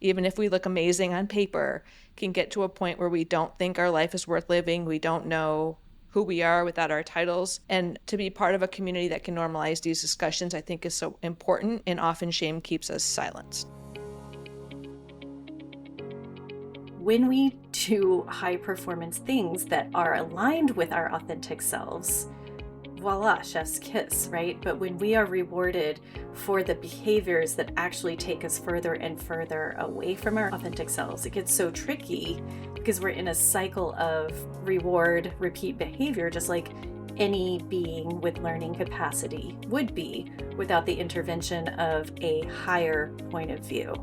even if we look amazing on paper, can get to a point where we don't think our life is worth living. We don't know who we are without our titles. And to be part of a community that can normalize these discussions, I think is so important, and often shame keeps us silenced. When we do high performance things that are aligned with our authentic selves, voila, chef's kiss, right? But when we are rewarded for the behaviors that actually take us further and further away from our authentic selves, it gets so tricky because we're in a cycle of reward, repeat behavior, just like any being with learning capacity would be without the intervention of a higher point of view.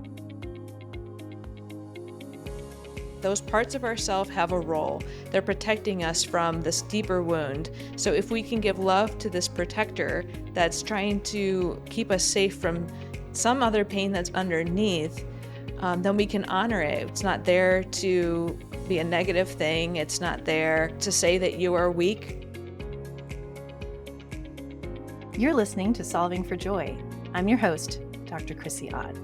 Those parts of ourselves have a role. They're protecting us from this deeper wound. So if we can give love to this protector that's trying to keep us safe from some other pain that's underneath, then we can honor it. It's not there to be a negative thing. It's not there to say that you are weak. You're listening to Solving for Joy. I'm your host, Dr. Chrissie Ott.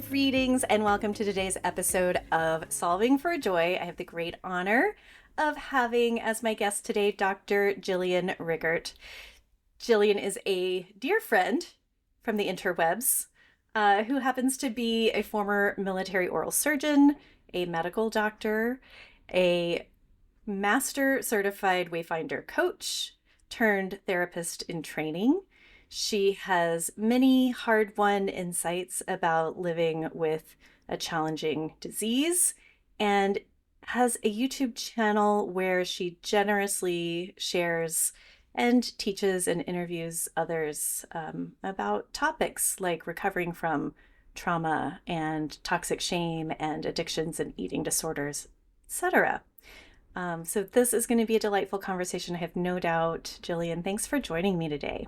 Greetings and welcome to today's episode of Solving for Joy. I have the great honor of having as my guest today Dr. Jillian Rigert. Jillian is a dear friend from the interwebs who happens to be a former military oral surgeon, a medical doctor, a master certified Wayfinder coach turned therapist in training. She has many hard-won insights about living with a challenging disease and has a YouTube channel where she generously shares and teaches and interviews others about topics like recovering from trauma and toxic shame and addictions and eating disorders, etc. So this is going to be a delightful conversation, I have no doubt. Jillian, thanks for joining me today.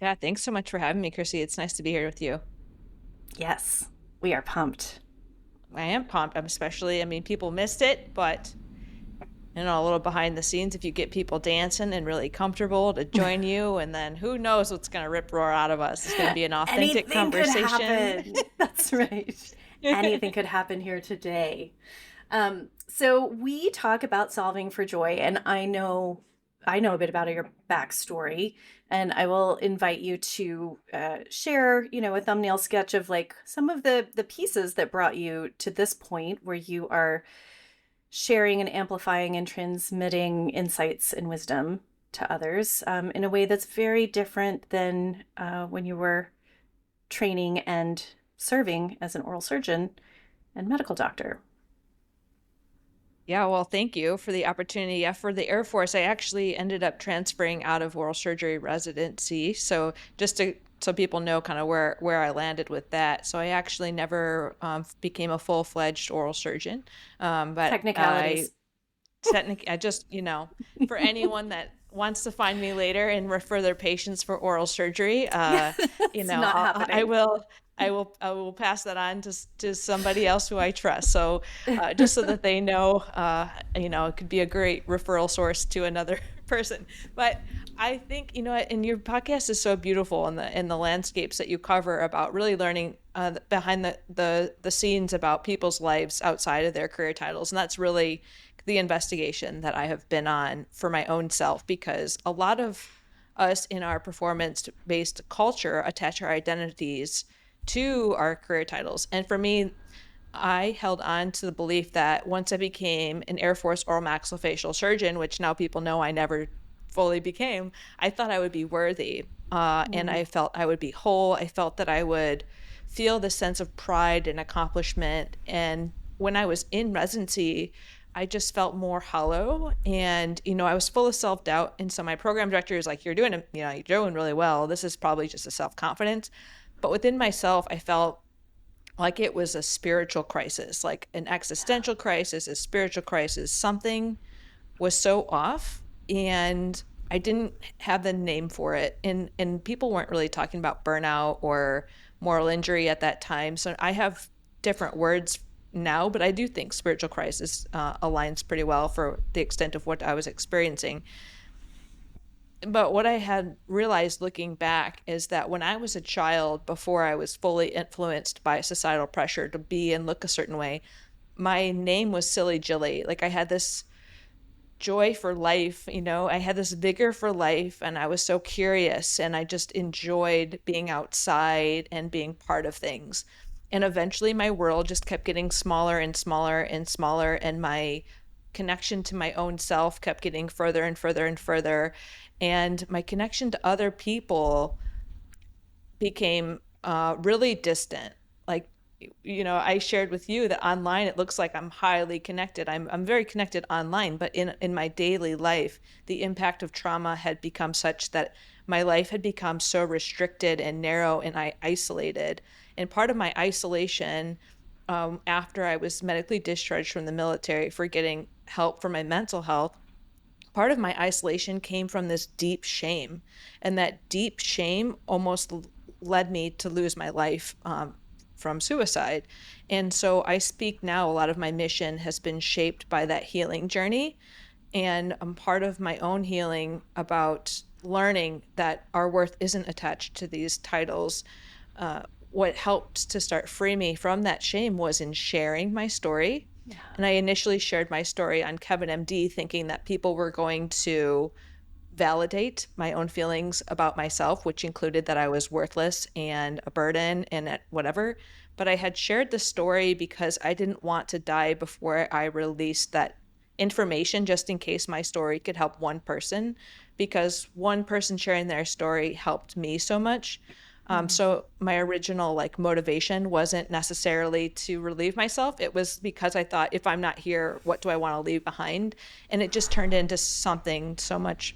Yeah, thanks so much for having me, Chrissy. It's nice to be here with you. Yes, we are pumped. I am pumped. People missed it, but a little behind the scenes, if you get people dancing and really comfortable to join you, and then who knows what's going to rip roar out of us. It's going to be an authentic conversation. Could happen. That's right. Anything could happen here today. So we talk about solving for joy, and I know a bit about your backstory, and I will invite you to share, a thumbnail sketch of like some of the pieces that brought you to this point where you are sharing and amplifying and transmitting insights and wisdom to others in a way that's very different than when you were training and serving as an oral surgeon and medical doctor. Yeah, well, thank you for the opportunity. Yeah, for the Air Force, I actually ended up transferring out of oral surgery residency. So so people know kind of where I landed with that. So I actually never became a full-fledged oral surgeon. But technicalities. I just, for anyone that wants to find me later and refer their patients for oral surgery, not happening. I will pass that on to somebody else who I trust. So just so that they know, it could be a great referral source to another person. But I think, and your podcast is so beautiful in the landscapes that you cover about really learning behind the scenes about people's lives outside of their career titles. And that's really the investigation that I have been on for my own self, because a lot of us in our performance-based culture attach our identities to our career titles. And for me, I held on to the belief that once I became an Air Force oral maxillofacial surgeon, which now people know I never fully became, I thought I would be worthy. And I felt I would be whole. I felt that I would feel the sense of pride and accomplishment. And when I was in residency, I just felt more hollow, and I was full of self-doubt. And so my program director is like, you're doing really well. This is probably just a self-confidence. But within myself, I felt like it was a spiritual crisis, like an existential crisis, a spiritual crisis. Something was so off, and I didn't have the name for it. And people weren't really talking about burnout or moral injury at that time. So I have different words now, but I do think spiritual crisis aligns pretty well for the extent of what I was experiencing. but what I had realized looking back is that when I was a child, before I was fully influenced by societal pressure to be and look a certain way, my name was Silly Jilly. Like I had this joy for life, I had this vigor for life, and I was so curious, and I just enjoyed being outside and being part of things. And eventually my world just kept getting smaller and smaller and smaller, and my connection to my own self kept getting further and further and further. And my connection to other people became really distant. Like, I shared with you that online it looks like I'm highly connected. I'm very connected online, but in my daily life, the impact of trauma had become such that my life had become so restricted and narrow, and I isolated. And part of my isolation, after I was medically discharged from the military for getting help for my mental health, part of my isolation came from this deep shame. And that deep shame almost led me to lose my life, from suicide. And so I speak now, a lot of my mission has been shaped by that healing journey. And I'm part of my own healing about learning that our worth isn't attached to these titles. What helped to start free me from that shame was in sharing my story. Yeah. And I initially shared my story on Kevin MD, thinking that people were going to validate my own feelings about myself, which included that I was worthless and a burden and whatever. But I had shared the story because I didn't want to die before I released that information, just in case my story could help one person, because one person sharing their story helped me so much. So my original motivation wasn't necessarily to relieve myself. It was because I thought, if I'm not here, what do I want to leave behind? And it just turned into something so much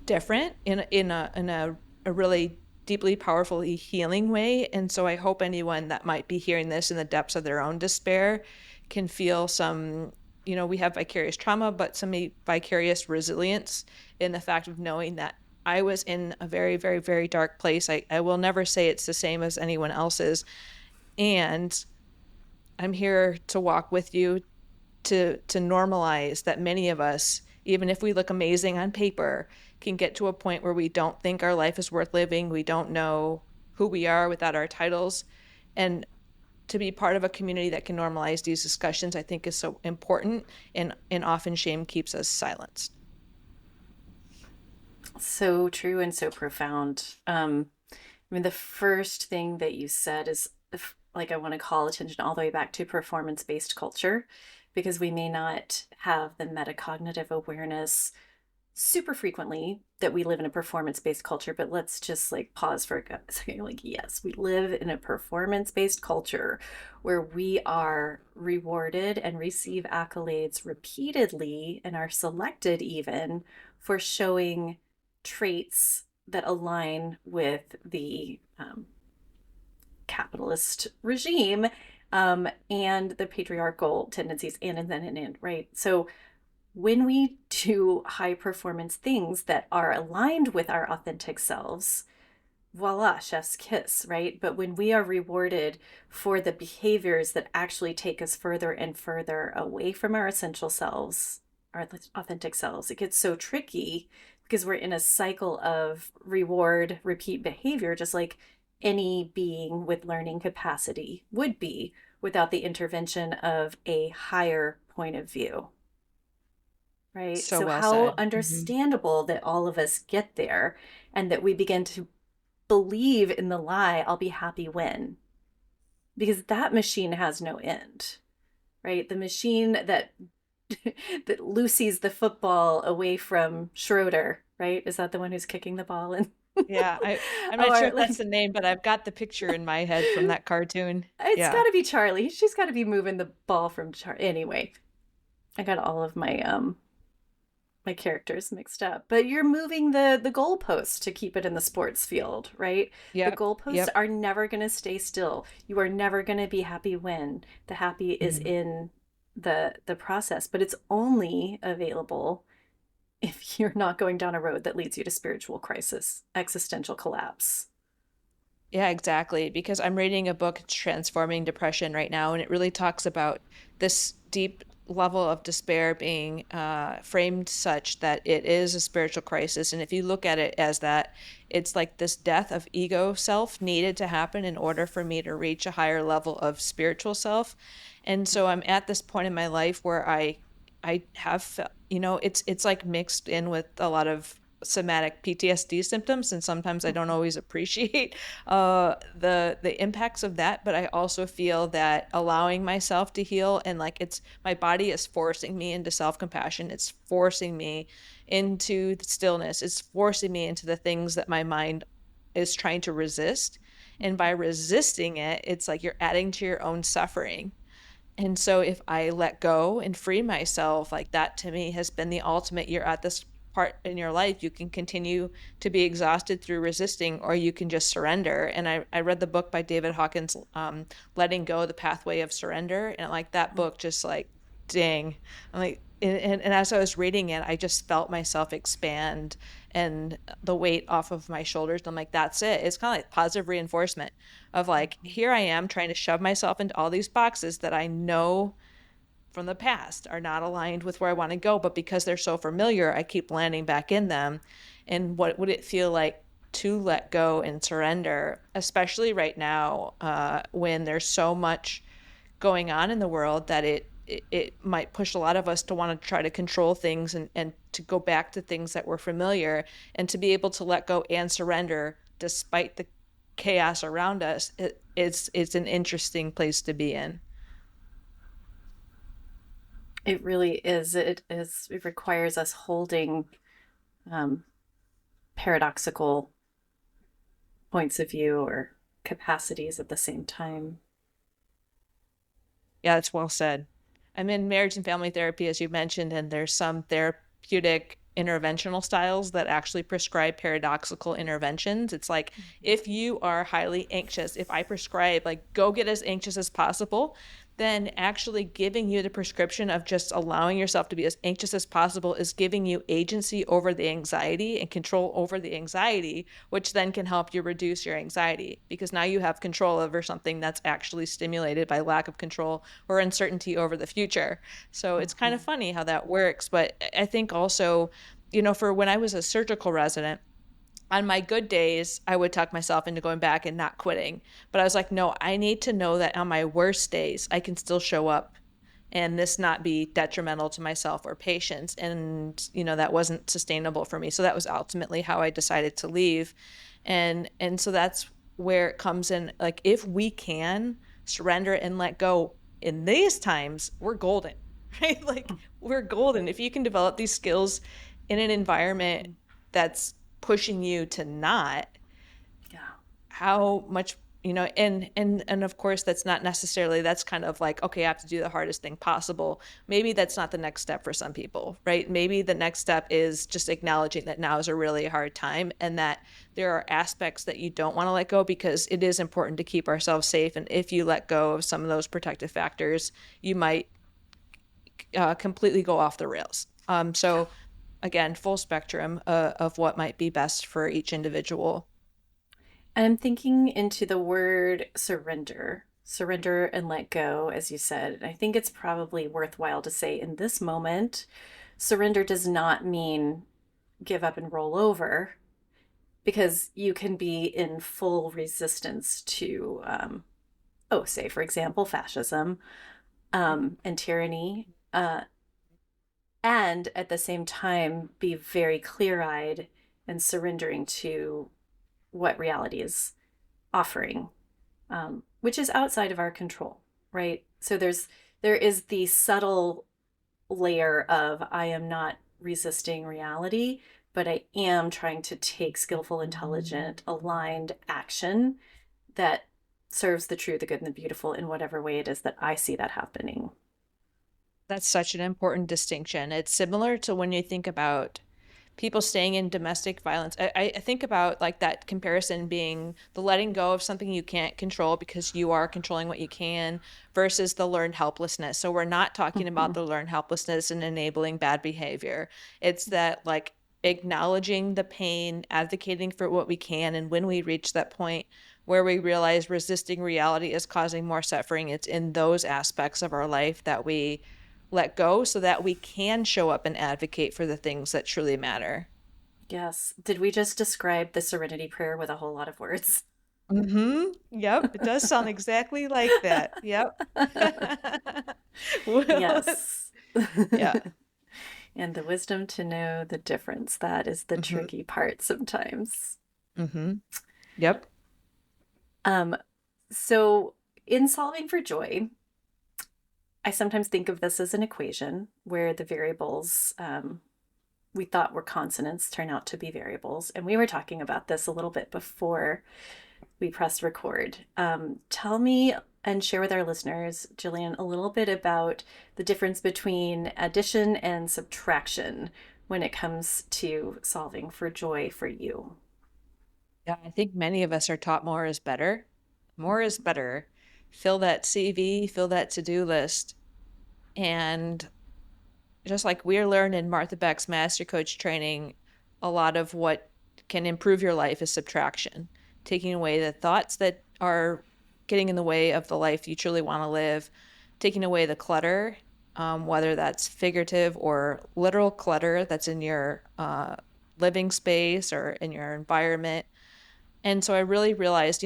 different in a really deeply powerfully healing way. And so I hope anyone that might be hearing this in the depths of their own despair can feel some, we have vicarious trauma, but some vicarious resilience in the fact of knowing that I was in a very, very, very dark place. I will never say it's the same as anyone else's. And I'm here to walk with you to normalize that many of us, even if we look amazing on paper, can get to a point where we don't think our life is worth living. We don't know who we are without our titles. And to be part of a community that can normalize these discussions, I think is so important, and often shame keeps us silenced. So true and so profound. I mean, the first thing that you said is I want to call attention all the way back to performance-based culture, because we may not have the metacognitive awareness super frequently that we live in a performance-based culture, but let's just pause for a second. Yes, we live in a performance-based culture where we are rewarded and receive accolades repeatedly and are selected even for showing traits that align with the capitalist regime, and the patriarchal tendencies, and right. So when we do high performance things that are aligned with our authentic selves, voila, chef's kiss, right? But when we are rewarded for the behaviors that actually take us further and further away from our essential selves, our authentic selves, it gets so tricky, because we're in a cycle of reward, repeat behavior, just like any being with learning capacity would be without the intervention of a higher point of view. Right? So So well how said. understandable that all of us get there, and that we begin to believe in the lie, I'll be happy when. Because that machine has no end, right? The machine that that Lucy's the football away from Schroeder, right? Is that the one who's kicking the ball in? Yeah, I'm not sure Or if that's the name, but I've got the picture in my head from that cartoon. it's Yeah. got to be Charlie. She's got to be moving the ball from Charlie. Anyway, I got all of my characters mixed up. But you're moving the goalposts to keep it in the sports field, right? The Yep. goalposts Yep. are never going to stay still. You are never going to be happy when. The happy is Mhm. in the process, but it's only available if you're not going down a road that leads you to spiritual crisis, existential collapse. Yeah, exactly. Because I'm reading a book, Transforming Depression, right now, and it really talks about this deep level of despair being framed such that it is a spiritual crisis. And if you look at it as that, it's like this death of ego self needed to happen in order for me to reach a higher level of spiritual self. And so I'm at this point in my life where I have, it's like mixed in with a lot of somatic PTSD symptoms, and sometimes I don't always appreciate the impacts of that. But I also feel that allowing myself to heal, and like it's my body is forcing me into self-compassion. It's forcing me into the stillness. It's forcing me into the things that my mind is trying to resist. And by resisting it, it's like you're adding to your own suffering. And so if I let go and free myself, like that to me has been the ultimate. You're at this part in your life, you can continue to be exhausted through resisting, or you can just surrender. And I read the book by David Hawkins, Letting Go, The Pathway of Surrender. And like that book, just like, dang. I'm like, and as I was reading it, I just felt myself expand and the weight off of my shoulders. I'm like, that's it. It's kind of like positive reinforcement of like, here I am trying to shove myself into all these boxes that I know from the past are not aligned with where I want to go, but because they're so familiar, I keep landing back in them. And what would it feel like to let go and surrender, especially right now, when there's so much going on in the world that it might push a lot of us to want to try to control things, and to go back to things that were familiar, and to be able to let go and surrender despite the chaos around us. It's an interesting place to be in. It really is. It requires us holding um, paradoxical points of view or capacities at the same time. Yeah, it's well said. I'm in marriage and family therapy, as you mentioned, and there's some therapeutic interventional styles that actually prescribe paradoxical interventions. It's like, if you are highly anxious, if I prescribe, like, go get as anxious as possible, then actually giving you the prescription of just allowing yourself to be as anxious as possible is giving you agency over the anxiety and control over the anxiety, which then can help you reduce your anxiety, because now you have control over something that's actually stimulated by lack of control or uncertainty over the future. So it's kind of funny how that works. But I think also, for when I was a surgical resident, on my good days, I would talk myself into going back and not quitting. But I was like, no, I need to know that on my worst days, I can still show up and this not be detrimental to myself or patients. And, that wasn't sustainable for me. So that was ultimately how I decided to leave. And so that's where it comes in. Like, if we can surrender and let go in these times, we're golden, right? Like, we're golden. If you can develop these skills in an environment that's pushing you to not, Yeah. how much, and of course that's not necessarily, that's kind of like, okay, I have to do the hardest thing possible. Maybe that's not the next step for some people, right? Maybe the next step is just acknowledging that now is a really hard time, and that there are aspects that you don't want to let go, because it is important to keep ourselves safe. And if you let go of some of those protective factors, you might completely go off the rails. So again, full spectrum of what might be best for each individual. And I'm thinking into the word surrender and let go, as you said. And I think it's probably worthwhile to say in this moment, surrender does not mean give up and roll over, because you can be in full resistance to, say, for example, fascism and tyranny. And at the same time, be very clear eyed and surrendering to what reality is offering, which is outside of our control, right? So there is the subtle layer of, I am not resisting reality, but I am trying to take skillful, intelligent, aligned action that serves the true, the good, and the beautiful in whatever way it is that I see that happening. That's such an important distinction. It's similar to when you think about people staying in domestic violence. I think about like that comparison being the letting go of something you can't control because you are controlling what you can, versus the learned helplessness. So we're not talking about the learned helplessness and enabling bad behavior. It's that, like, acknowledging the pain, advocating for what we can. And when we reach that point where we realize resisting reality is causing more suffering, it's in those aspects of our life that we let go so that we can show up and advocate for the things that truly matter. Yes. Did we just describe the Serenity Prayer with a whole lot of words? Mm-hmm. Yep. It does sound exactly like that. Yep. Well, Yes. yeah. And the wisdom to know the difference. That is the Mm-hmm. tricky part sometimes. Mm-hmm. Yep. Um, so in solving for joy, I sometimes think of this as an equation where the variables we thought were consonants turn out to be variables. And we were talking about this a little bit before we pressed record. Tell me and share with our listeners, Jillian, a little bit about the difference between addition and subtraction when it comes to solving for joy for you. Yeah, I think many of us are taught more is better. More is better. Fill that CV, fill that to-do list. And just like we're learning in Martha Beck's Master Coach training, a lot of what can improve your life is subtraction, taking away the thoughts that are getting in the way of the life you truly want to live, taking away the clutter, whether that's figurative or literal clutter that's in your living space or in your environment. And so I really realized,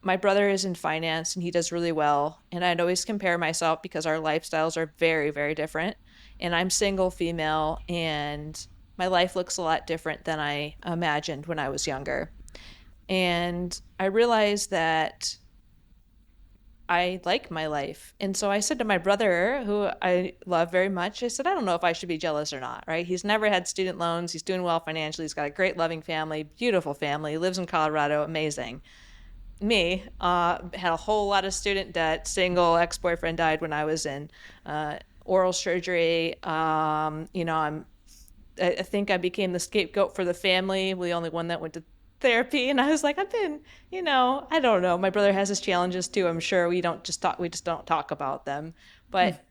my brother is in finance and he does really well. And I'd always compare myself because our lifestyles are very, very different. And I'm single female and my life looks a lot different than I imagined when I was younger. And I realized that I like my life. And so I said to my brother, who I love very much, I said, I don't know if I should be jealous or not, right? He's never had student loans. He's doing well financially. He's got a great, loving family, beautiful family, lives in Colorado, amazing. Me, had a whole lot of student debt, single, ex-boyfriend died when I was in oral surgery. I think I became the scapegoat for the family, the only one that went to therapy. And I was like, I don't know. My brother has his challenges too. I'm sure we just don't talk about them. But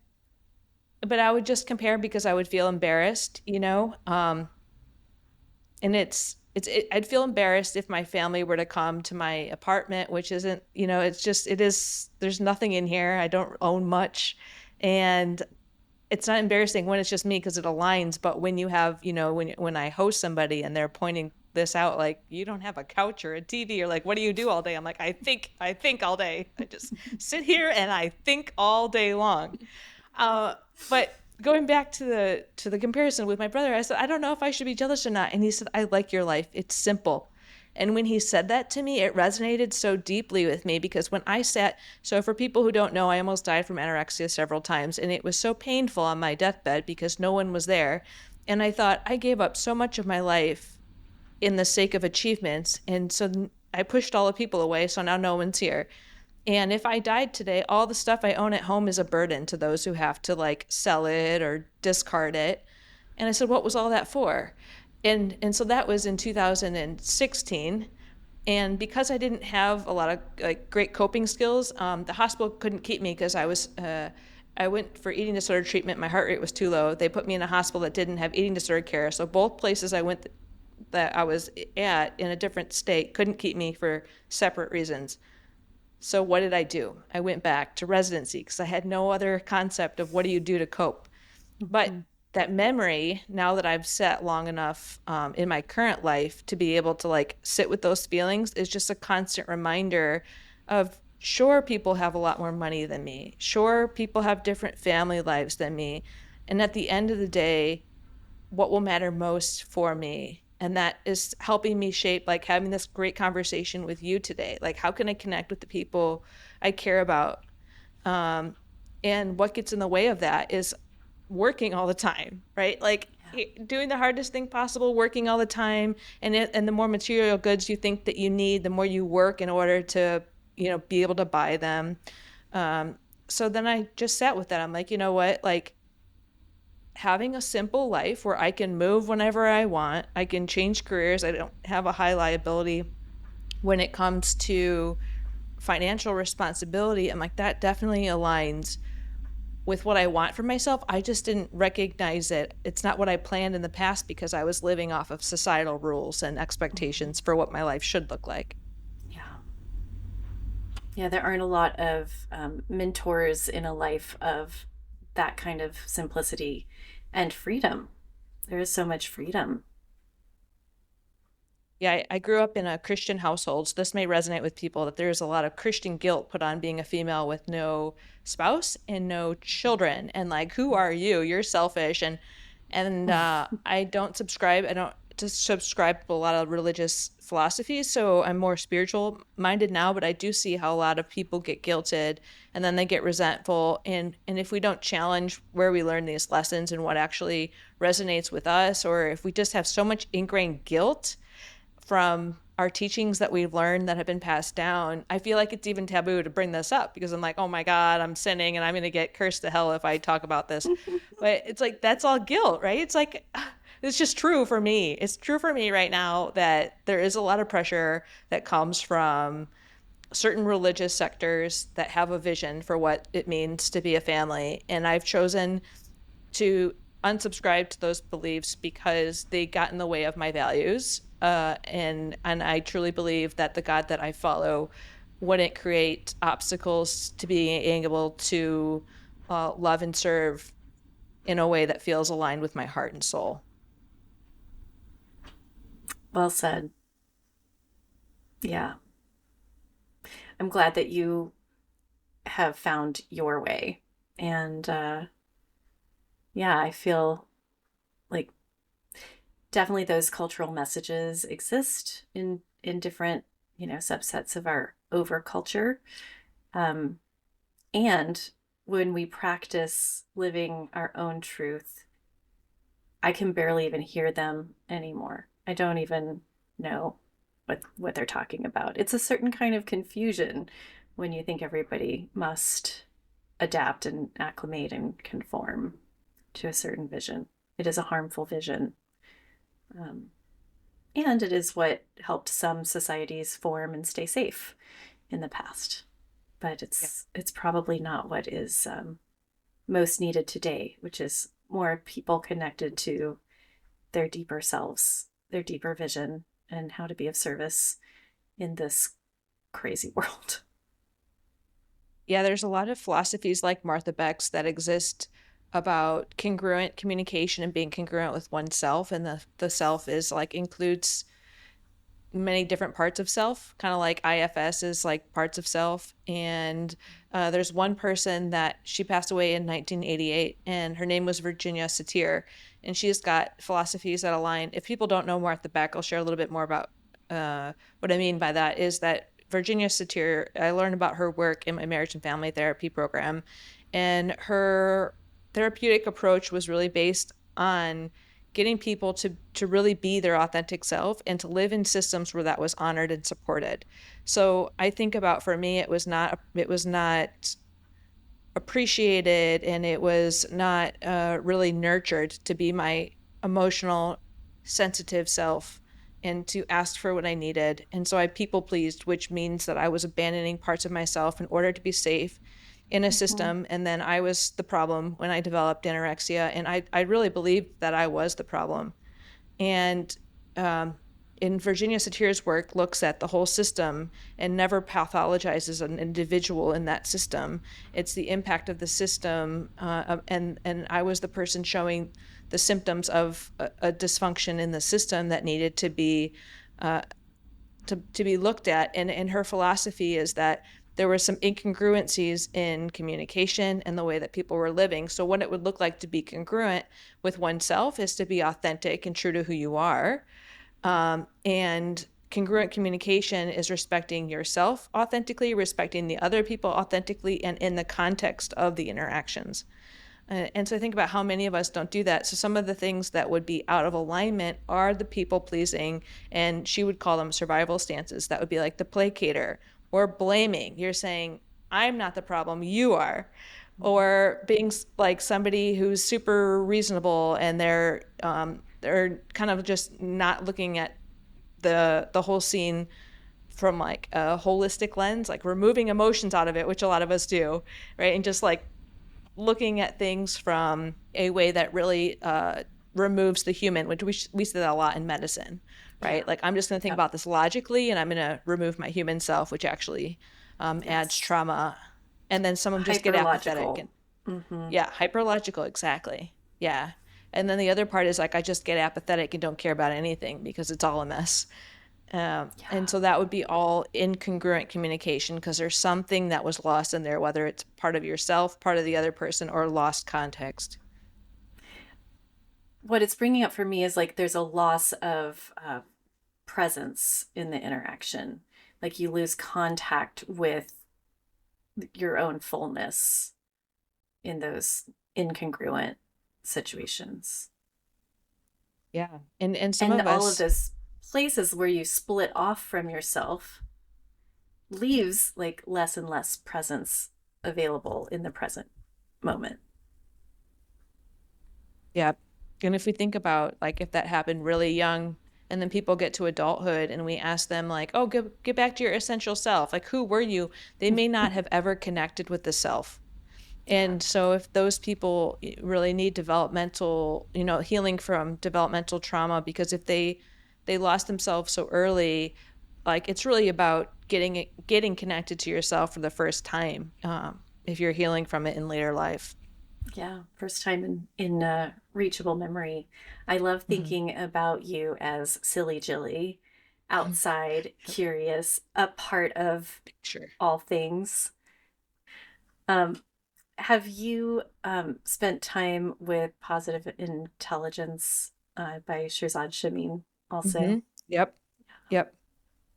I would just compare because I would feel embarrassed, and I'd feel embarrassed if my family were to come to my apartment, which isn't, there's nothing in here. I don't own much. And it's not embarrassing when it's just me because it aligns. But when you have, when I host somebody and they're pointing this out, like, you don't have a couch or a TV, or like, what do you do all day? I'm like, I think all day. I just sit here and I think all day long. But going back to the comparison with my brother, I said, I don't know if I should be jealous or not. And he said, I like your life. It's simple. And when he said that to me, it resonated so deeply with me because so for people who don't know, I almost died from anorexia several times. And it was so painful on my deathbed because no one was there. And I thought, I gave up so much of my life in the sake of achievements. And so I pushed all the people away. So now no one's here. And if I died today, all the stuff I own at home is a burden to those who have to like sell it or discard it. And I said, what was all that for? And so that was in 2016. And because I didn't have a lot of like great coping skills, the hospital couldn't keep me because I went for eating disorder treatment. My heart rate was too low. They put me in a hospital that didn't have eating disorder care. So both places I went that I was at in a different state couldn't keep me for separate reasons. So what did I do? I went back to residency because I had no other concept of what do you do to cope. But that memory, now that I've sat long enough in my current life to be able to like sit with those feelings, is just a constant reminder of, sure, people have a lot more money than me. Sure, people have different family lives than me. And at the end of the day, what will matter most for me? And that is helping me shape, like having this great conversation with you today. Like, how can I connect with the people I care about? And what gets in the way of that is working all the time, right? Like doing the hardest thing possible, working all the time. And the more material goods you think that you need, the more you work in order to, be able to buy them. So then I just sat with that. I'm like, you know what? Like, having a simple life where I can move whenever I want, I can change careers, I don't have a high liability when it comes to financial responsibility. I'm like, that definitely aligns with what I want for myself. I just didn't recognize it. It's not what I planned in the past because I was living off of societal rules and expectations for what my life should look like. Yeah. Yeah, there aren't a lot of mentors in a life of that kind of simplicity and freedom. There is so much freedom. Yeah, I grew up in a Christian household, so this may resonate with people that there's a lot of Christian guilt put on being a female with no spouse and no children. And like, who are you? You're selfish. And I don't subscribe. I don't just subscribe to a lot of religious philosophies, so I'm more spiritual minded now. But I do see how a lot of people get guilted, and then they get resentful. And if we don't challenge where we learn these lessons and what actually resonates with us, or if we just have so much ingrained guilt from our teachings that we've learned that have been passed down, I feel like it's even taboo to bring this up because I'm like, oh my God, I'm sinning and I'm going to get cursed to hell if I talk about this. But it's like, that's all guilt, right? It's like, it's just true for me. It's true for me right now that there is a lot of pressure that comes from certain religious sectors that have a vision for what it means to be a family. And I've chosen to unsubscribe to those beliefs because they got in the way of my values. And I truly believe that the God that I follow wouldn't create obstacles to being able to love and serve in a way that feels aligned with my heart and soul. Well said. Yeah. I'm glad that you have found your way. And yeah, I feel like definitely those cultural messages exist in different, subsets of our overculture. Um, and when we practice living our own truth, I can barely even hear them anymore. I don't even know what they're talking about. It's a certain kind of confusion when you think everybody must adapt and acclimate and conform to a certain vision. It is a harmful vision. Um, and it is what helped some societies form and stay safe in the past. But Yeah. it's probably not what is most needed today, which is more people connected to their deeper selves, their deeper vision, and how to be of service in this crazy world. Yeah, there's a lot of philosophies like Martha Beck's that exist about congruent communication and being congruent with oneself. And the self is like includes many different parts of self, kind of like IFS is like parts of self. And there's one person that she passed away in 1988, and her name was Virginia Satir. And she's got philosophies that align. If people don't know Martha Beck, I'll share a little bit more about what I mean by that is that Virginia Satir, I learned about her work in my marriage and family therapy program. And her therapeutic approach was really based on getting people to really be their authentic self and to live in systems where that was honored and supported. So I think about, for me, it was not appreciated, and it was not really nurtured to be my emotional, sensitive self and to ask for what I needed. And so I people pleased, which means that I was abandoning parts of myself in order to be safe in a Mm-hmm. system. And then I was the problem when I developed anorexia. And I really believed that I was the problem. And um, in Virginia Satir's work, looks at the whole system and never pathologizes an individual in that system. It's the impact of the system, and I was the person showing the symptoms of a dysfunction in the system that needed to be uh, to be looked at. And her philosophy is that there were some incongruencies in communication and the way that people were living. So what it would look like to be congruent with oneself is to be authentic and true to who you are. And congruent communication is respecting yourself authentically, respecting the other people authentically, and in the context of the interactions. And so I think about how many of us don't do that. So some of the things that would be out of alignment are the people pleasing, and she would call them survival stances. That would be like the placater or blaming. You're saying, I'm not the problem, you are. Or being like somebody who's super reasonable, and they're kind of just not looking at the whole scene from like a holistic lens, like removing emotions out of it, which a lot of us do, right? And just like looking at things from a way that really removes the human, which we see that a lot in medicine, Yeah. right? Like, I'm just going to think Yep. about this logically, and I'm going to remove my human self, which actually adds Yes. trauma. And then some of them just get apathetic. Hyperlogical. And Mm-hmm. Yeah, hyperlogical, exactly. Yeah. And then the other part is like I just get apathetic and don't care about anything because it's all a mess. And Yeah. so that would be all incongruent communication because there's something that was lost in there, whether it's part of yourself, part of the other person, or lost context. What it's bringing up for me is like there's a loss of presence in the interaction. Like you lose contact with your own fullness in those incongruent situations. Yeah. And some And of all of us, those places where you split off from yourself leaves like less and less presence available in the present moment. yeah. And if we think about like if that happened really young and then people get to adulthood and we ask them like, "Oh, get back to your essential self. Like who were you?" They may not have ever connected with the self. Yeah. And so if those people really need developmental, healing from developmental trauma, because if they lost themselves so early, like it's really about getting connected to yourself for the first time, if you're healing from it in later life. Yeah, first time in reachable memory. I love Hmm. thinking about you as silly Jilly, outside, curious, a part of Sure. all things. Um, have you spent time with Positive Intelligence by Shirzad Shamin Hmm. also? Yep. Yep.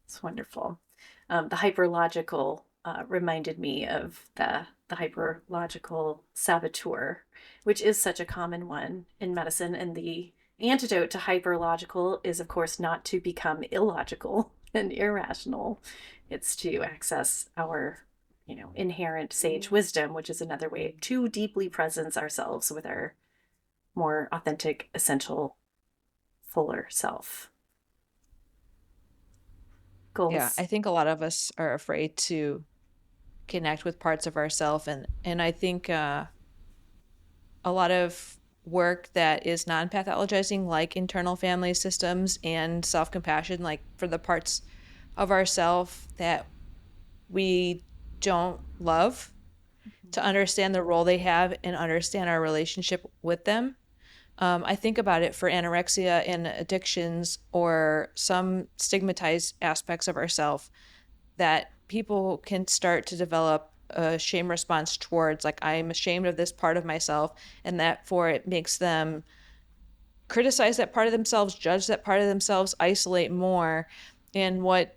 It's wonderful. The hyperlogical reminded me of the hyperlogical saboteur, which is such a common one in medicine. And the antidote to hyperlogical is, of course, not to become illogical and irrational. It's to access our, inherent sage wisdom, which is another way to deeply presence ourselves with our more authentic, essential, fuller self. Yeah. Goals. I think a lot of us are afraid to connect with parts of ourself, and I think a lot of work that is non-pathologizing, like internal family systems and self-compassion, like for the parts of ourself that we don't love, to understand the role they have and understand our relationship with them. I think about it for anorexia and addictions or some stigmatized aspects of ourself, that people can start to develop a shame response towards, like, I'm ashamed of this part of myself, and that for it makes them criticize that part of themselves, judge that part of themselves, isolate more. And what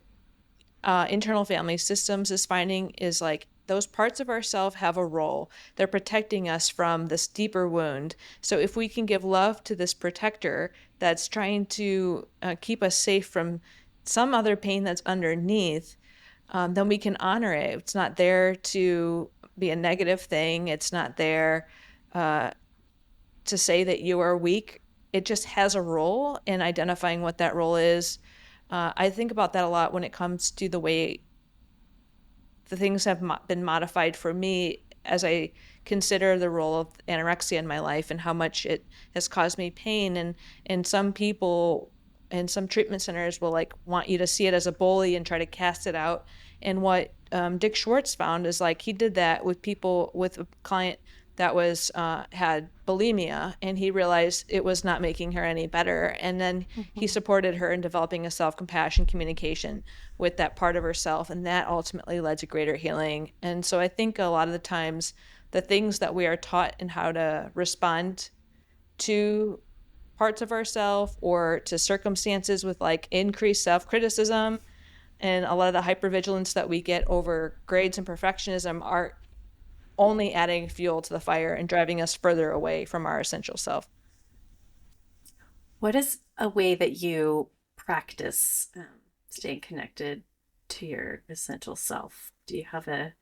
internal family systems is finding is like those parts of ourselves have a role. They're protecting us from this deeper wound. So if we can give love to this protector that's trying to keep us safe from some other pain that's underneath, then we can honor it. It's not there to be a negative thing. It's not there to say that you are weak. It just has a role, in identifying what that role is. I think about that a lot when it comes to the way the things have been modified for me as I consider the role of anorexia in my life and how much it has caused me pain. And some people and some treatment centers will like want you to see it as a bully and try to cast it out. And what Dick Schwartz found is like he did that with people, with a client that was had bulimia, and he realized it was not making her any better. And then he Mm-hmm. supported her in developing a self-compassion communication with that part of herself, and that ultimately led to greater healing. And so I think a lot of the times the things that we are taught in how to respond to parts of ourselves or to circumstances with like increased self-criticism and a lot of the hypervigilance that we get over grades and perfectionism are only adding fuel to the fire and driving us further away from our essential self. What is a way that you practice staying connected to your essential self? Do you have a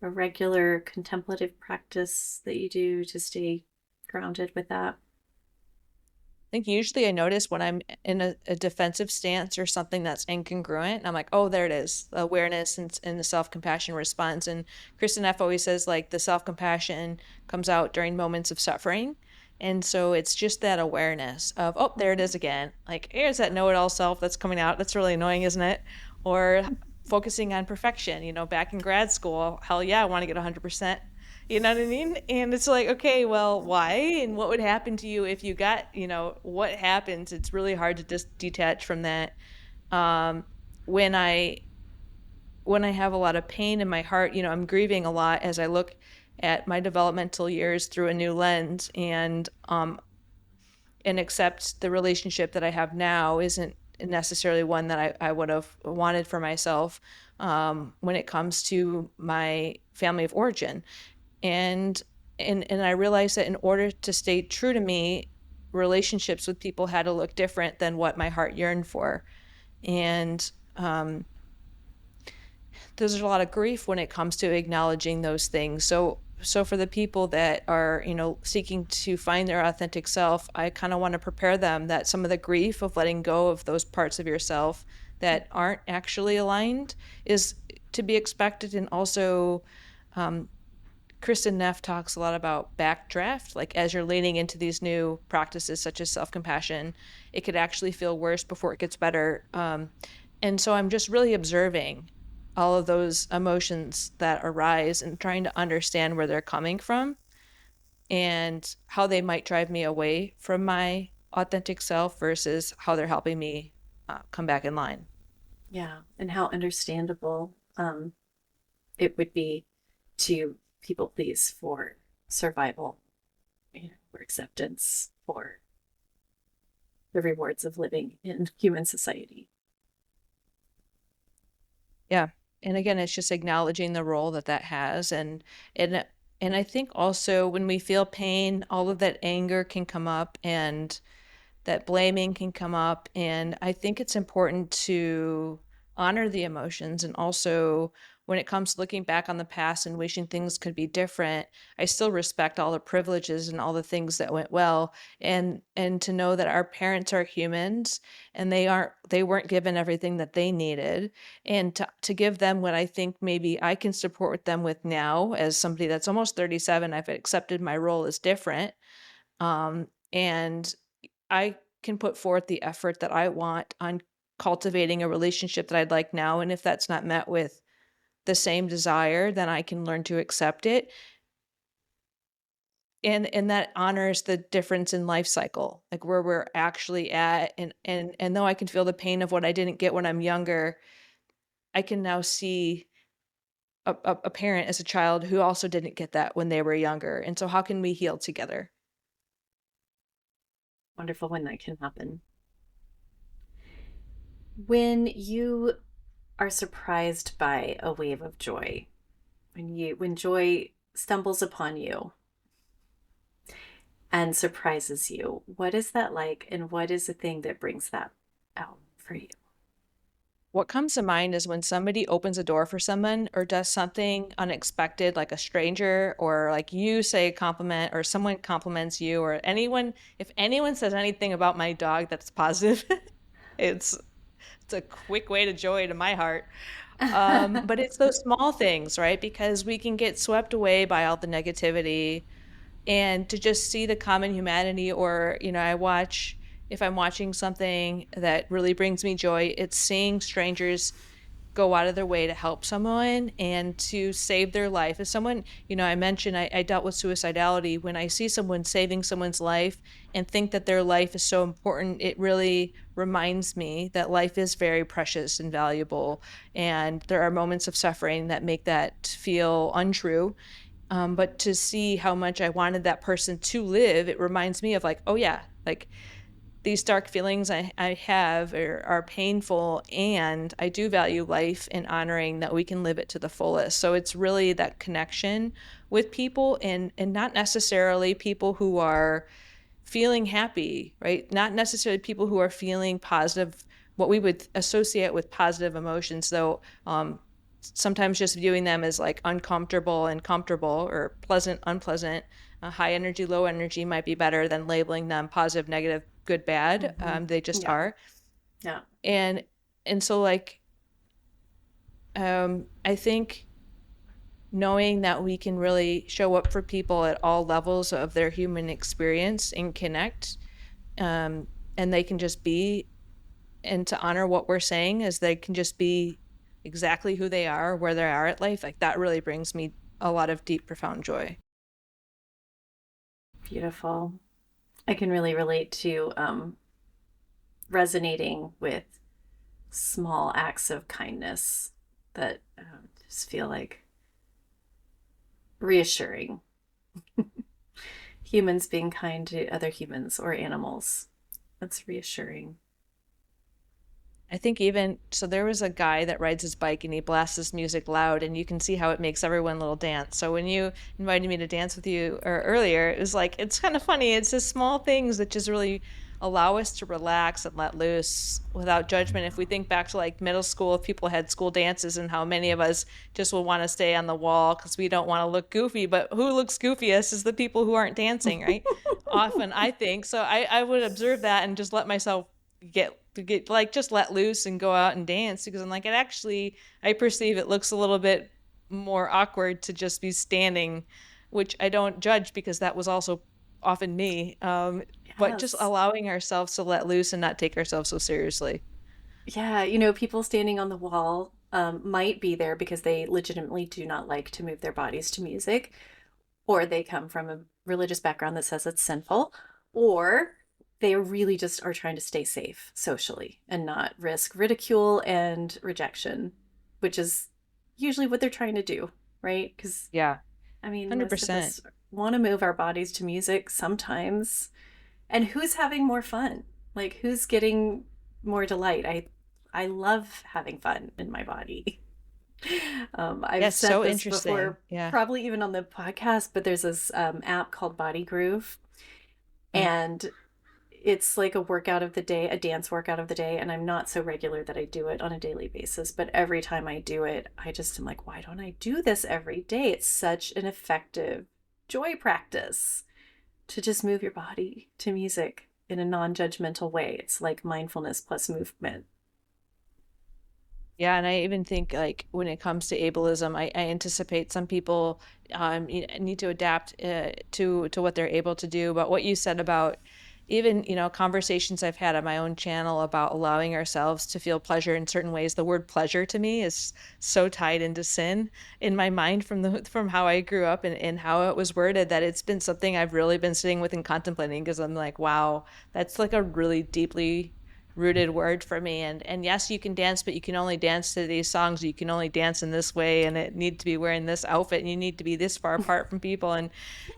regular contemplative practice that you do to stay grounded with that? I think usually I notice when I'm in a defensive stance or something that's incongruent, and I'm like, oh, there it is, the awareness and the self-compassion response. And Kristen F always says like the self-compassion comes out during moments of suffering. And so it's just that awareness of, oh, there it is again. Like, here's that know-it-all self that's coming out. That's really annoying, isn't it? Or focusing on perfection. Back in grad school, hell yeah, I want to get 100%. You know what I mean? And it's like, okay, well, why? And what would happen to you if you got, what happens? It's really hard to just detach from that. Um, when I have a lot of pain in my heart, I'm grieving a lot as I look at my developmental years through a new lens, and accept the relationship that I have now isn't necessarily one that I would have wanted for myself, when it comes to my family of origin. And and I realized that in order to stay true to me, relationships with people had to look different than what my heart yearned for. And there's a lot of grief when it comes to acknowledging those things. So for the people that are, seeking to find their authentic self, I kind of want to prepare them that some of the grief of letting go of those parts of yourself that aren't actually aligned is to be expected. And also, Kristen Neff talks a lot about backdraft. Like, as you're leaning into these new practices such as self-compassion, it could actually feel worse before it gets better. And so I'm just really observing all of those emotions that arise and trying to understand where they're coming from and how they might drive me away from my authentic self versus how they're helping me come back in line. Yeah, and how understandable it would be to people please for survival, for acceptance, for the rewards of living in human society. Yeah. And again, it's just acknowledging the role that that has. And and I think also when we feel pain, all of that anger can come up, and that blaming can come up. And I think it's important to honor the emotions. And also, when it comes to looking back on the past and wishing things could be different, I still respect all the privileges and all the things that went well. And to know that our parents are humans, and they weren't given everything that they needed. And to give them what I think maybe I can support them with now, as somebody that's almost 37, I've accepted my role as different. And I can put forth the effort that I want on cultivating a relationship that I'd like now. And if that's not met with the same desire, then I can learn to accept it. And that honors the difference in life cycle, like where we're actually at. And though I can feel the pain of what I didn't get when I'm younger, I can now see a parent as a child who also didn't get that when they were younger. And so how can we heal together? Wonderful when that can happen. When you are surprised by a wave of joy, when joy stumbles upon you and surprises you, what is that like, and what is the thing that brings that out for you? What comes to mind is when somebody opens a door for someone or does something unexpected, like a stranger, or like you say a compliment, or someone compliments you, or anyone, if anyone says anything about my dog that's positive, it's it's a quick way to joy to my heart. But it's those small things, right? Because we can get swept away by all the negativity, and to just see the common humanity. Or if I'm watching something that really brings me joy, it's seeing strangers go out of their way to help someone and to save their life. As someone, I mentioned I dealt with suicidality. When I see someone saving someone's life and think that their life is so important, it really reminds me that life is very precious and valuable. And there are moments of suffering that make that feel untrue. But to see how much I wanted that person to live, it reminds me of, like, oh yeah, like these dark feelings I have are painful, and I do value life and honoring that we can live it to the fullest. So it's really that connection with people, and not necessarily people who are feeling happy, right? Not necessarily people who are feeling positive, what we would associate with positive emotions, though. Sometimes just viewing them as like uncomfortable and comfortable, or pleasant, unpleasant, high energy, low energy might be better than labeling them positive, negative, good, bad. They just Yeah. are. Yeah. And so, like, I think knowing that we can really show up for people at all levels of their human experience and connect, and they can just be, and to honor what we're saying as they can just be exactly who they are, where they are at life, like that really brings me a lot of deep, profound joy. Beautiful. I can really relate to resonating with small acts of kindness that just feel like reassuring. Humans being kind to other humans or animals. That's reassuring. I think even so, there was a guy that rides his bike and he blasts his music loud, and you can see how it makes everyone a little dance. So when you invited me to dance with you earlier, it was like it's kind of funny. It's just small things that just really allow us to relax and let loose without judgment. If we think back to like middle school, if people had school dances and how many of us just will want to stay on the wall because we don't want to look goofy, but who looks goofiest is the people who aren't dancing, right? Often, I think. So I would observe that and just let myself get like just let loose and go out and dance, because I'm like, it actually, I perceive it looks a little bit more awkward to just be standing, which I don't judge because that was also often me. But just Yes. allowing ourselves to let loose and not take ourselves so seriously. Yeah, people standing on the wall might be there because they legitimately do not like to move their bodies to music, or they come from a religious background that says it's sinful, or they really just are trying to stay safe socially and not risk ridicule and rejection, which is usually what they're trying to do, right? Because, Yeah, I mean, most of 100%. us want to move our bodies to music sometimes. And who's having more fun? Like, who's getting more delight? I love having fun in my body. I've Yes, said so this interesting. before, Yeah. probably even on the podcast, but there's this app called Body Groove, Mm. and it's like a workout of the day, a dance workout of the day. And I'm not so regular that I do it on a daily basis, but every time I do it, I just am like, why don't I do this every day? It's such an effective joy practice to just move your body to music in a non-judgmental way. It's like mindfulness plus movement. Yeah, and I even think like when it comes to ableism, I anticipate some people need to adapt to what they're able to do. But what you said about even, conversations I've had on my own channel about allowing ourselves to feel pleasure in certain ways. The word pleasure to me is so tied into sin in my mind from how I grew up and how it was worded, that it's been something I've really been sitting with and contemplating, because I'm like, wow, that's like a really deeply rooted word for me. And yes, you can dance, but you can only dance to these songs, you can only dance in this way, and it need to be wearing this outfit, and you need to be this far apart from people. And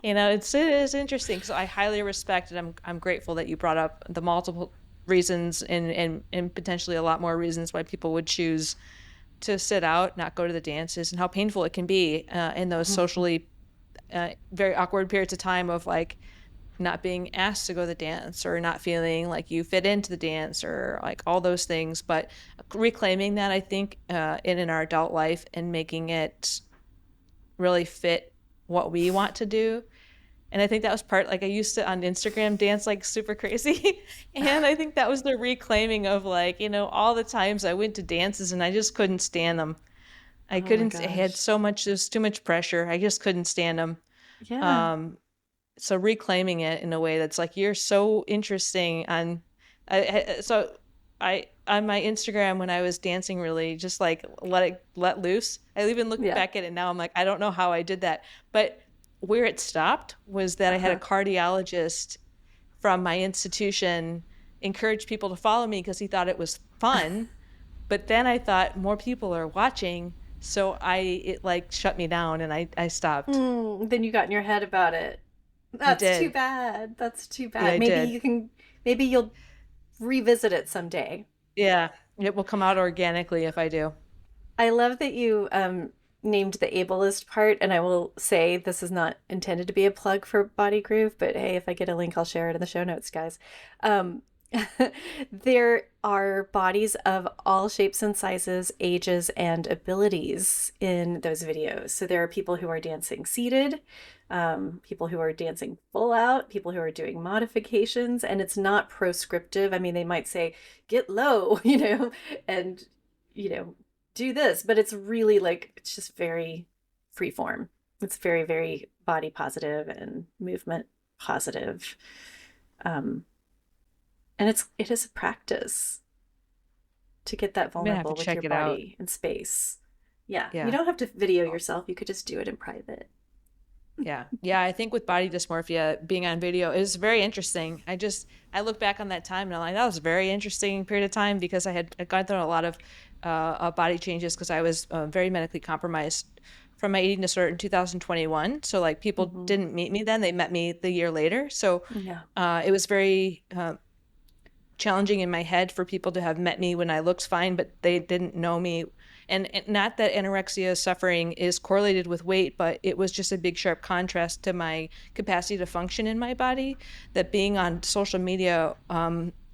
it is interesting. So I highly respect, and I'm grateful that you brought up the multiple reasons and potentially a lot more reasons why people would choose to sit out, not go to the dances, and how painful it can be in those socially very awkward periods of time of like not being asked to go to the dance, or not feeling like you fit into the dance, or like all those things. But reclaiming that, I think, in our adult life, and making it really fit what we want to do. And I think that was part, like I used to on Instagram dance like super crazy. And I think that was the reclaiming of like, all the times I went to dances and I just couldn't stand them. I Oh my couldn't, I had gosh. so much, there's too much pressure. I just couldn't stand them. Yeah. Um, so reclaiming it in a way that's like, you're so interesting on so I on my Instagram, when I was dancing, really just like let loose. I even look Yeah. back at it now, I'm like, I don't know how I did that. But where it stopped was that I had a Uh-huh. cardiologist from my institution encourage people to follow me because he thought it was fun. But then I thought more people are watching, so it like shut me down, and I stopped. Then you got in your head about it. I That's too did. bad. That's too Yeah, bad. I did. Maybe you'll revisit it someday. Yeah, it will come out organically if I do. I love that you named the ableist part, and I will say this is not intended to be a plug for Body Groove, but hey, if I get a link, I'll share it in the show notes, guys. Um, there are bodies of all shapes and sizes, ages, and abilities in those videos. So there are people who are dancing seated, people who are dancing full out, people who are doing modifications, and it's not proscriptive. I mean, they might say, get low, and, you know, do this, but it's really like it's just very free form. It's very, very body positive and movement positive. Um, and it is a practice to get that I'm gonna have to vulnerable with check your it out. body in space. Yeah. You Yeah. don't have to video yourself. You could just do it in private. Yeah. Yeah. I think with body dysmorphia, being on video is very interesting. I look back on that time and I'm like, that was a very interesting period of time because I'd gone through a lot of body changes because I was very medically compromised from my eating disorder in 2021. So like people Hmm. didn't meet me then, they met me the year later. So Yeah. it was very challenging in my head for people to have met me when I looked fine, but they didn't know me. And not that anorexia suffering is correlated with weight, but it was just a big sharp contrast to my capacity to function in my body. That being on social media,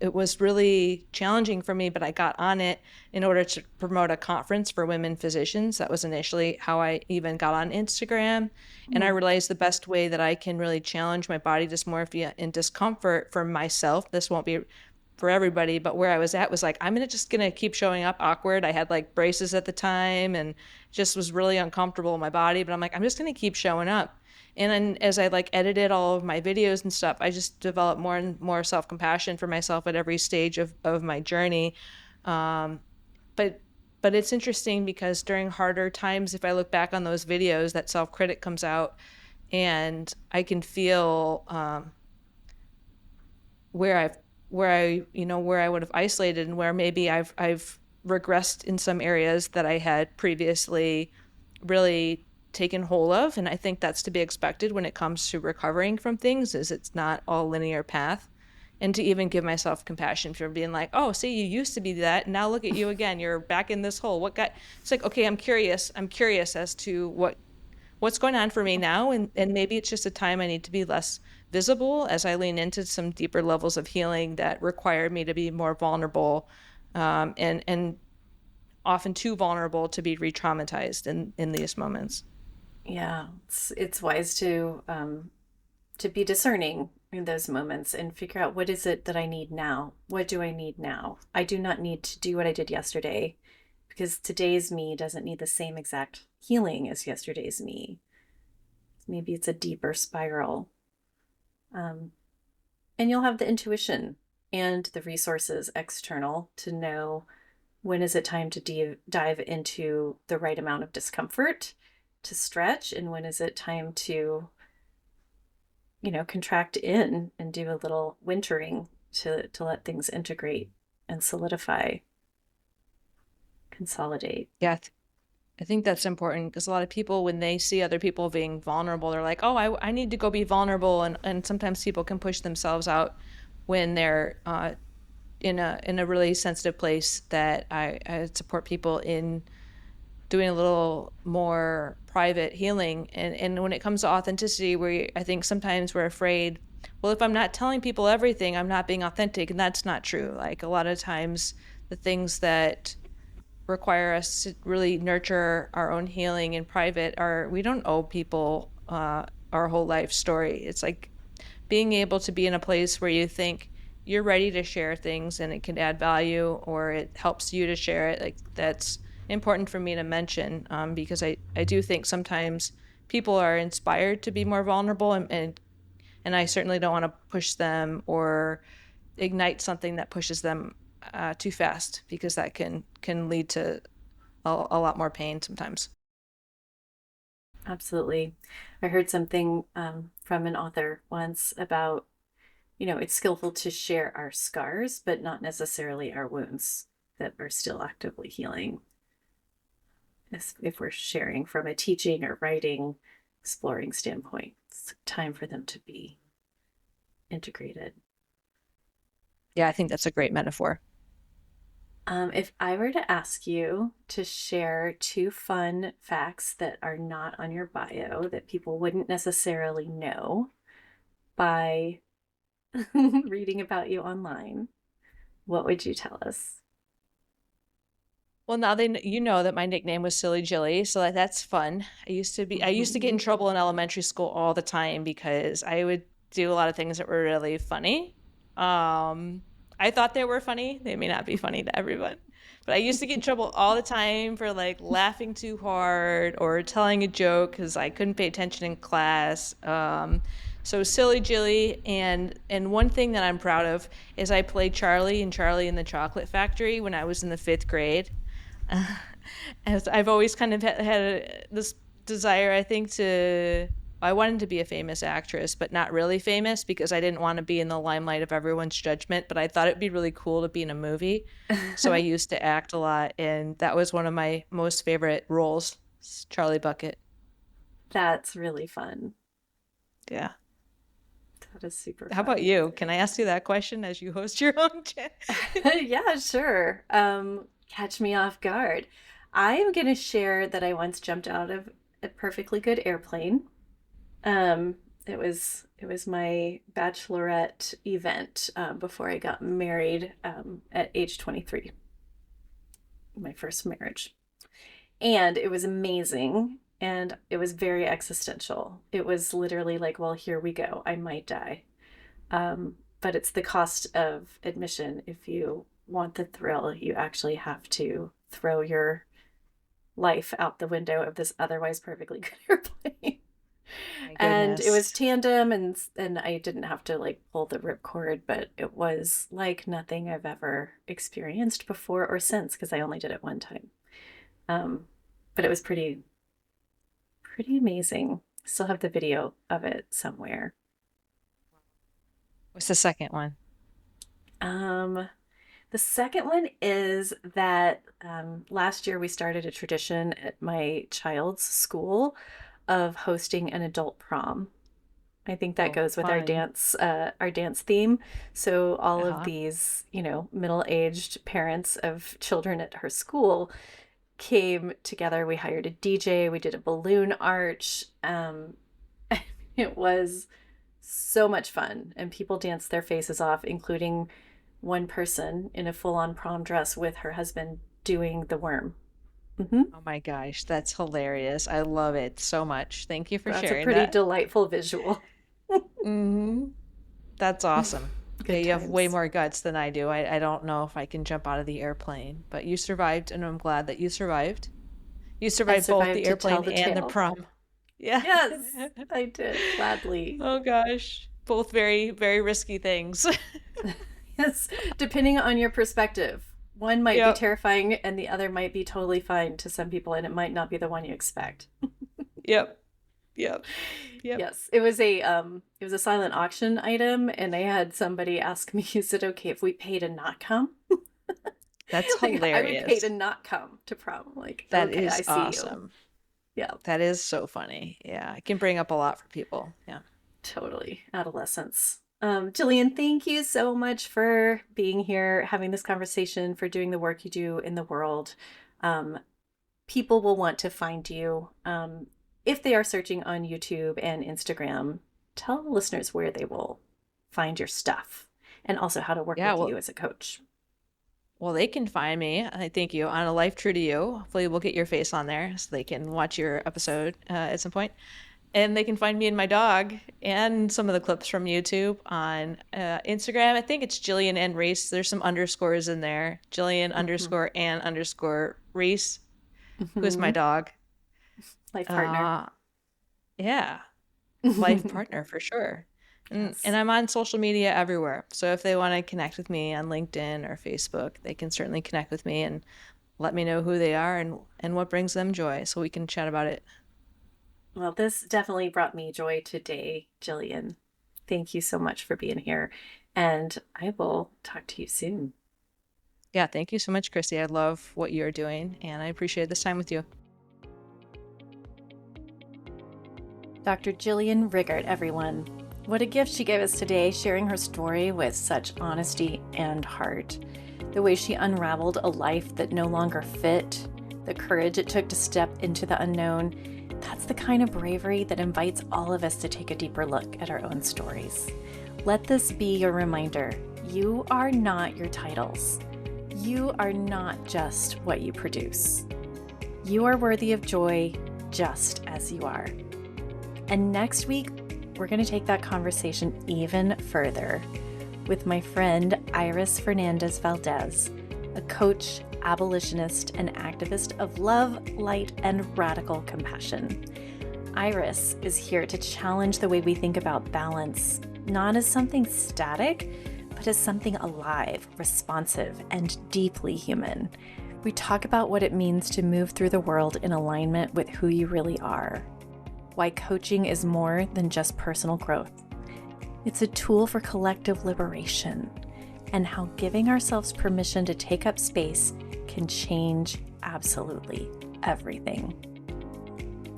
it was really challenging for me, but I got on it in order to promote a conference for women physicians. That was initially how I even got on Instagram. And I Mm. realized the best way that I can really challenge my body dysmorphia and discomfort for myself, this won't be for everybody, but where I was at was like, just gonna keep showing up awkward. I had like braces at the time and just was really uncomfortable in my body, but I'm like, I'm just gonna keep showing up. And then as I like edited all of my videos and stuff, I just developed more and more self-compassion for myself at every stage of my journey. Um, but but it's interesting because during harder times, if I look back on those videos, that self-critic comes out and I can feel where I've where I would have isolated and where maybe I've regressed in some areas that I had previously really taken hold of. And I think that's to be expected when it comes to recovering from things, is it's not all linear path. And to even give myself compassion for being like, oh, see, you used to be that, now look at you again, you're back in this hole. What got It's like, okay, I'm curious as to what's going on for me now, and maybe it's just a time I need to be less visible as I lean into some deeper levels of healing that require me to be more vulnerable, and often too vulnerable to be re-traumatized in these moments. Yeah. It's wise to be discerning in those moments and figure out, what is it that I need now? What do I need now? I do not need to do what I did yesterday, because today's me doesn't need the same exact healing as yesterday's me. Maybe it's a deeper spiral. Um, and you'll have the intuition and the resources external to know when is it time to dive into the right amount of discomfort to stretch, and when is it time to, contract in and do a little wintering to let things integrate and solidify, consolidate. Yeah, I think that's important because a lot of people, when they see other people being vulnerable, they're like, oh, I need to go be vulnerable. And sometimes people can push themselves out when they're in a really sensitive place, that I support people in doing a little more private healing. And when it comes to authenticity, I think sometimes we're afraid, well, if I'm not telling people everything, I'm not being authentic. And that's not true. Like a lot of times, the things that require us to really nurture our own healing in private are, we don't owe people our whole life story. It's like being able to be in a place where you think you're ready to share things and it can add value, or it helps you to share it. Like that's important for me to mention, because I do think sometimes people are inspired to be more vulnerable, and I certainly don't want to push them or ignite something that pushes them too fast, because that can lead to a lot more pain sometimes. Absolutely. I heard something from an author once about, it's skillful to share our scars, but not necessarily our wounds that are still actively healing. If we're sharing from a teaching or writing, exploring standpoint, it's time for them to be integrated. Yeah, I think that's a great metaphor. If I were to ask you to share two fun facts that are not on your bio that people wouldn't necessarily know by reading about you online, what would you tell us? Well, now you know that my nickname was Silly Jilly, so that's fun. I used to get in trouble in elementary school all the time because I would do a lot of things that were really funny. Um, I thought they were funny. They may not be funny to everyone, but I used to get in trouble all the time for like laughing too hard or telling a joke because I couldn't pay attention in class. So Silly Jilly, and one thing that I'm proud of is I played Charlie in Charlie and the Chocolate Factory when I was in the fifth grade. As I've always kind of had this desire, I think, I wanted to be a famous actress, but not really famous because I didn't want to be in the limelight of everyone's judgment, but I thought it'd be really cool to be in a movie. So I used to act a lot, and that was one of my most favorite roles, Charlie Bucket. That's really fun. Yeah. That is super How fun. about you? Can I ask you that question as you host your own channel? Yeah, sure. Catch me off guard. I am going to share that I once jumped out of a perfectly good airplane. It was my bachelorette event before I got married at age 23, my first marriage. And it was amazing. And it was very existential. It was literally like, well, here we go. I might die. But it's the cost of admission. If you want the thrill, you actually have to throw your life out the window of this otherwise perfectly good airplane. And it was tandem, and I didn't have to like pull the ripcord, but it was like nothing I've ever experienced before or since, because I only did it one time. But it was pretty amazing. Still have the video of it somewhere. What's the second one? The second one is that last year we started a tradition at my child's school of hosting an adult prom. I think that goes with our dance theme. So all of these, middle-aged parents of children at her school came together. We hired a DJ. We did a balloon arch. It was so much fun, and people danced their faces off, including one person in a full-on prom dress with her husband doing the worm. Mm-hmm. Oh my gosh, that's hilarious. I love it so much. Thank you for sharing that. That's a pretty delightful visual. Mm-hmm. That's awesome. Okay, you have way more guts than I do. I don't know if I can jump out of the airplane, but you survived, and I'm glad that you survived. You survived both the airplane and the prom. Yeah. Yes, I did, gladly. Oh gosh, both very, very risky things. Yes, depending on your perspective. One might be terrifying and the other might be totally fine to some people, and it might not be the one you expect. Yep. Yes, it was a silent auction item, and I had somebody ask me, is it okay if we pay to not come? That's hilarious. I would pay to not come to prom. Like, that okay, is I see awesome. You. Yeah. That is so funny. Yeah, it can bring up a lot for people. Yeah. Totally. Adolescence. Jillian, thank you so much for being here, having this conversation, for doing the work you do in the world. People will want to find you if they are searching on YouTube and Instagram. Tell the listeners where they will find your stuff, and also how to work with you as a coach. Well, they can find me, I thank you, on A Life True to You. Hopefully we'll get your face on there so they can watch your episode at some point. And they can find me and my dog and some of the clips from YouTube on Instagram. I think it's Jillian and Reese. There's some underscores in there. Jillian underscore and underscore Reese, who is my dog. Life partner. Yeah. Life partner for sure. Yes. And I'm on social media everywhere. So if they want to connect with me on LinkedIn or Facebook, they can certainly connect with me and let me know who they are and what brings them joy, so we can chat about it. Well, this definitely brought me joy today, Jillian. Thank you so much for being here, and I will talk to you soon. Yeah, thank you so much, Chrissie. I love what you're doing, and I appreciate this time with you. Dr. Jillian Rigert, everyone. What a gift she gave us today, sharing her story with such honesty and heart. The way she unraveled a life that no longer fit, the courage it took to step into the unknown. That's the kind of bravery that invites all of us to take a deeper look at our own stories. Let this be your reminder. You are not your titles. You are not just what you produce. You are worthy of joy just as you are. And next week, we're going to take that conversation even further with my friend Iris Fernandez Valdez, a coach, abolitionist, and activist of love, light, and radical compassion. Iris is here to challenge the way we think about balance, not as something static, but as something alive, responsive, and deeply human. We talk about what it means to move through the world in alignment with who you really are, why coaching is more than just personal growth. It's a tool for collective liberation, and how giving ourselves permission to take up space can change absolutely everything.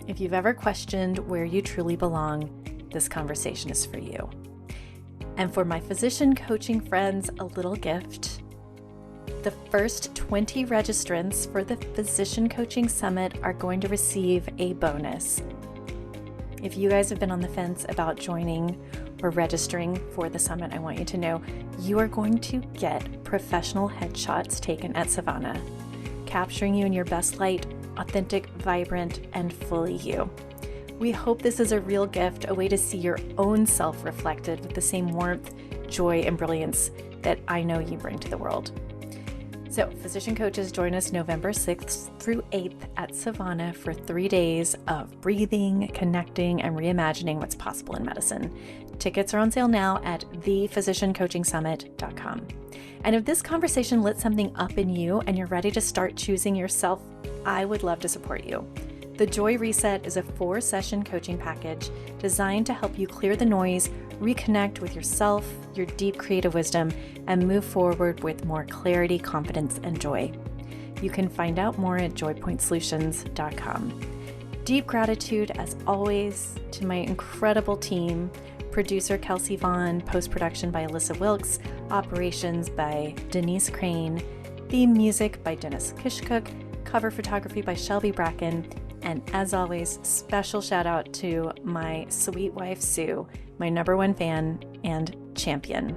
If you've ever questioned where you truly belong, this conversation is for you. And for my physician coaching friends, a little gift. The first 20 registrants for the Physician Coaching Summit are going to receive a bonus. If you guys have been on the fence about joining or registering for the summit, I want you to know you are going to get professional headshots taken at Savannah, capturing you in your best light, authentic, vibrant, and fully you. We hope this is a real gift, a way to see your own self reflected with the same warmth, joy, and brilliance that I know you bring to the world. So, physician coaches, join us November 6th through 8th at Savannah for 3 days of breathing, connecting, and reimagining what's possible in medicine. Tickets are on sale now at thephysiciancoachingsummit.com. And if this conversation lit something up in you and you're ready to start choosing yourself, I would love to support you. The Joy Reset is a 4-session coaching package designed to help you clear the noise, reconnect with yourself, your deep creative wisdom, and move forward with more clarity, confidence, and joy. You can find out more at joypointsolutions.com. Deep gratitude, as always, to my incredible team: producer Kelsey Vaughn, post-production by Alyssa Wilkes, operations by Denise Crane, theme music by Dennis Kishcook, cover photography by Shelby Bracken, and as always, special shout out to my sweet wife, Sue, my #1 fan and champion.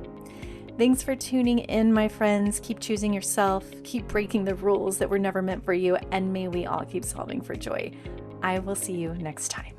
Thanks for tuning in, my friends. Keep choosing yourself, keep breaking the rules that were never meant for you, and may we all keep solving for joy. I will see you next time.